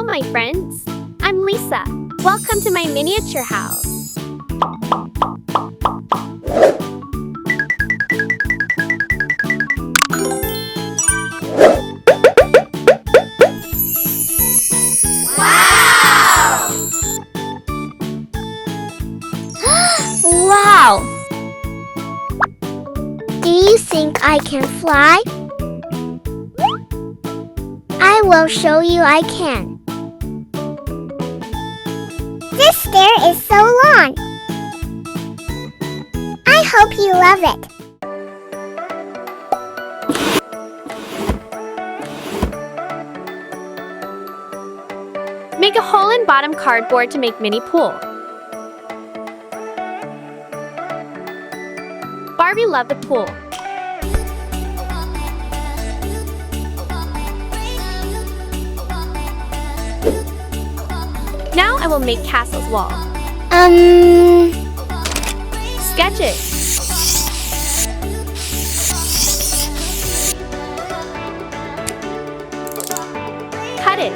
Hello, my friends. I'm Lisa. Welcome to my miniature house. Wow! Do you think I can fly? I will show you I can. This stair is so long. I hope you love it. Make a hole in bottom cardboard to make mini pool. Barbie loved the pool. Now I will make Castle's wall. Sketch it. Cut it.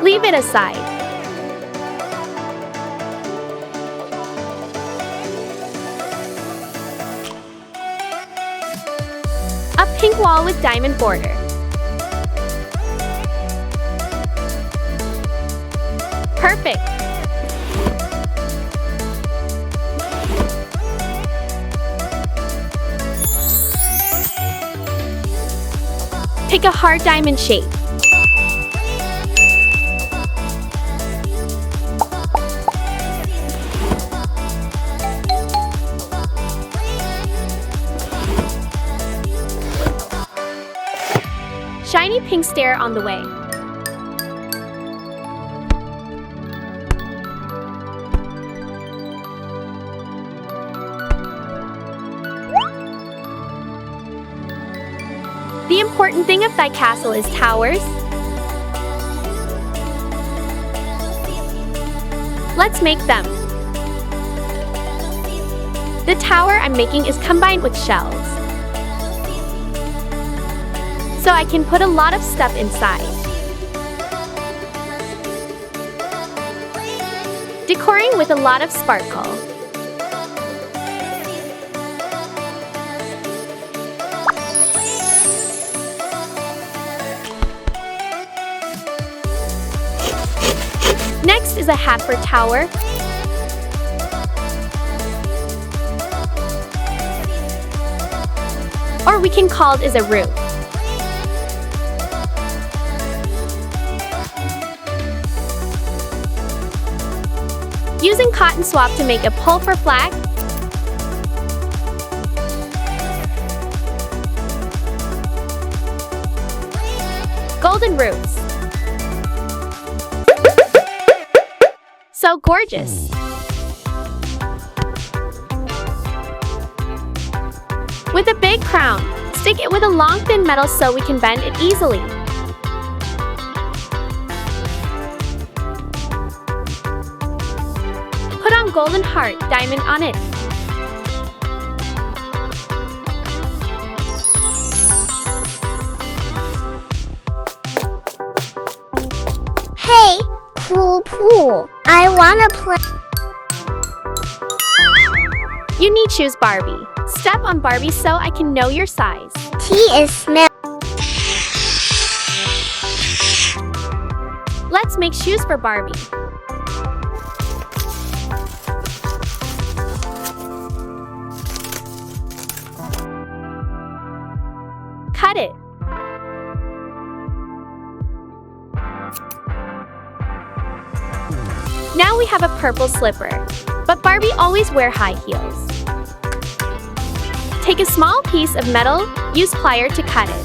Leave it aside. A pink wall with diamond border. Perfect! Pick a hard diamond shape. Shiny pink stair on the way. The important thing of thy castle is towers. Let's make them. The tower I'm making is combined with shells, so I can put a lot of stuff inside. Decorating with a lot of sparkle. Next is a hat for tower. Or we can call it as a roof. Using cotton swab to make a pole for flag. Golden roofs. So gorgeous! With a big crown, stick it with a long thin metal so we can bend it easily. Put on golden heart diamond on it. Hey, cool pool. I wanna play. You need shoes, Barbie. Step on Barbie so I can know your size. Tea is smell. Let's make shoes for Barbie. Cut it. Now we have a purple slipper, but Barbie always wear high heels. Take a small piece of metal, use plier to cut it.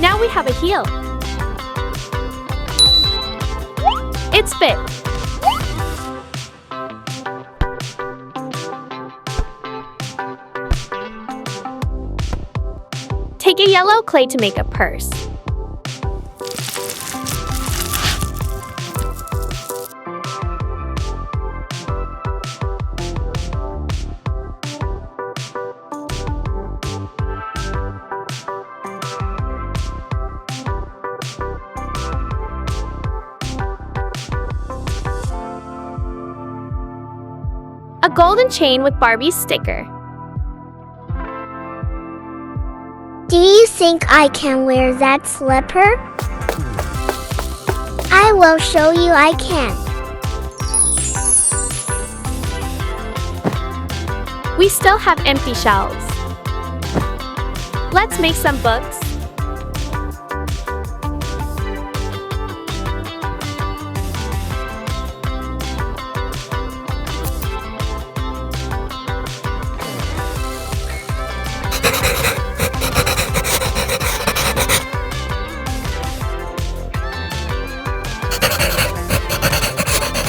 Now we have a heel. It's fit. Take a yellow clay to make a purse. A golden chain with Barbie's sticker. Do you think I can wear that slipper? I will show you I can. We still have empty shelves. Let's make some books.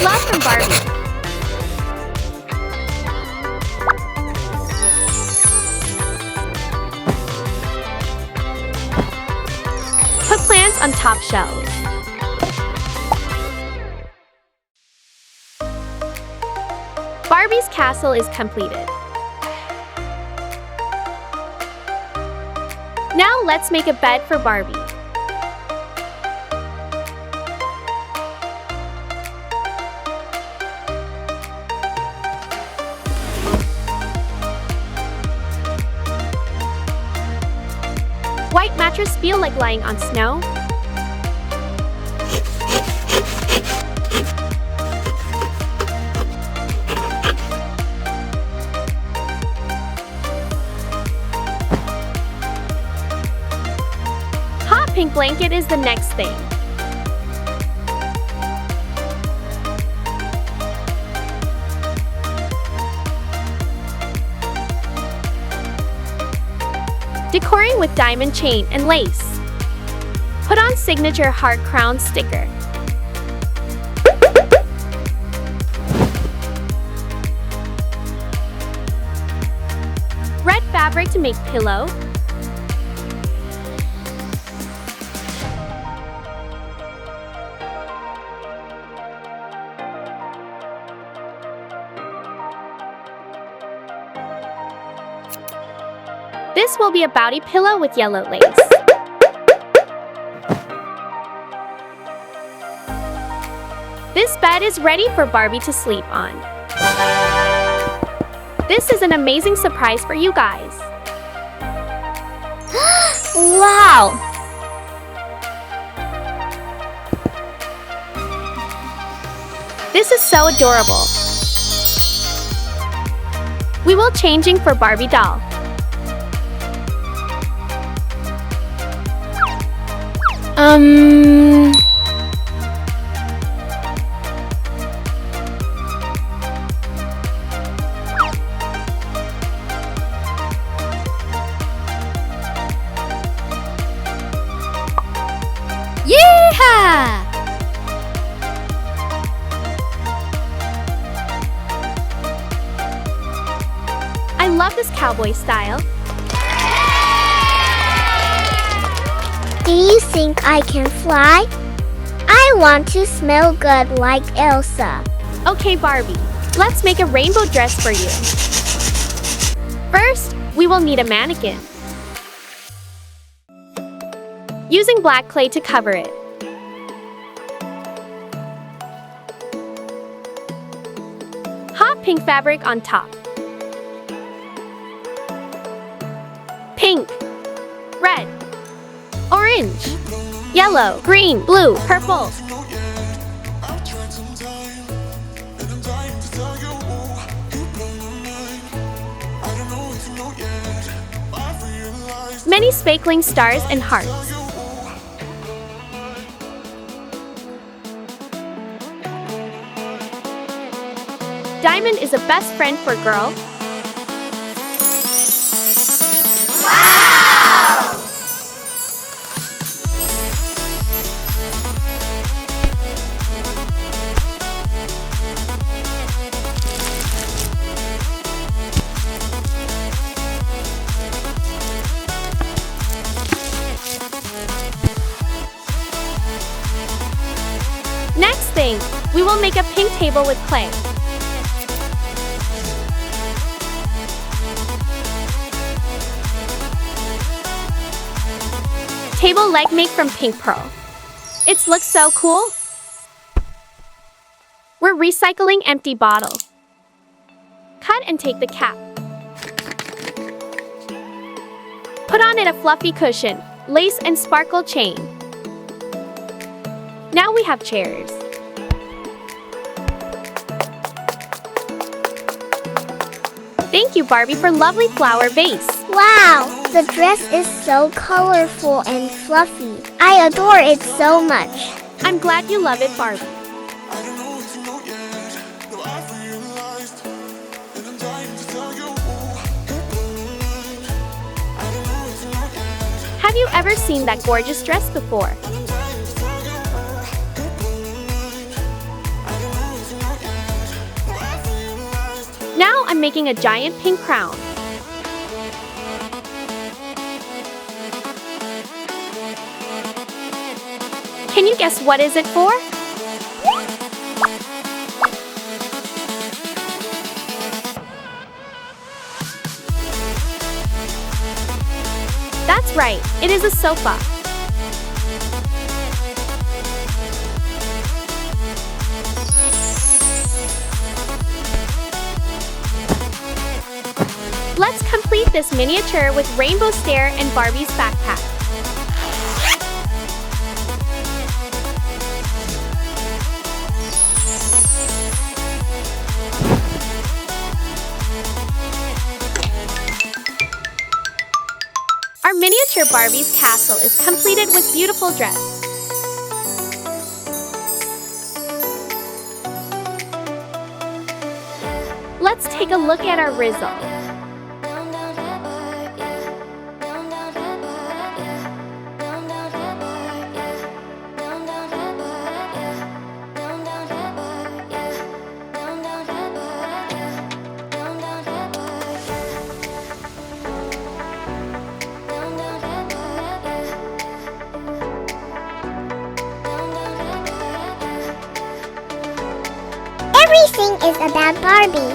Love from Barbie. Put plants on top shelves. Barbie's castle is completed. Now let's make a bed for Barbie. White mattress feel like lying on snow. Hot pink blanket is the next thing. Decoring with diamond chain and lace. Put on signature heart crown sticker. Red fabric to make pillow. This will be a body pillow with yellow lace. This bed is ready for Barbie to sleep on. This is an amazing surprise for you guys. Wow! This is so adorable. We will changing for Barbie doll. Yeehaw! I love this cowboy style. Do you think I can fly? I want to smell good like Elsa. Okay, Barbie, let's make a rainbow dress for you. First, we will need a mannequin. Using black clay to cover it. Hot pink fabric on top. Pink, red, orange, yellow, green, blue, purple. Many sparkling stars and hearts. Diamond is a best friend for girl. Next thing, we will make a pink table with clay. Table leg made from pink pearl. It looks so cool. We're recycling empty bottle. on and take the cap. Put on it a fluffy cushion, lace and sparkle chain. Now we have chairs. Thank you, Barbie, for lovely flower vase. Wow, the dress is so colorful and fluffy. I adore it so much. I'm glad you love it, Barbie. Have you ever seen that gorgeous dress before? Now I'm making a giant pink crown. Can you guess what is it for? That's right, it is a sofa. Let's complete this miniature with rainbow stair and Barbie's backpack. Our miniature Barbie's castle is completed with beautiful dress. Let's take a look at our result. Everything is about Barbie.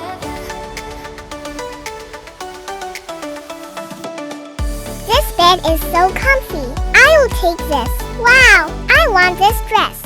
This bed is so comfy. I will take this. Wow, I want this dress.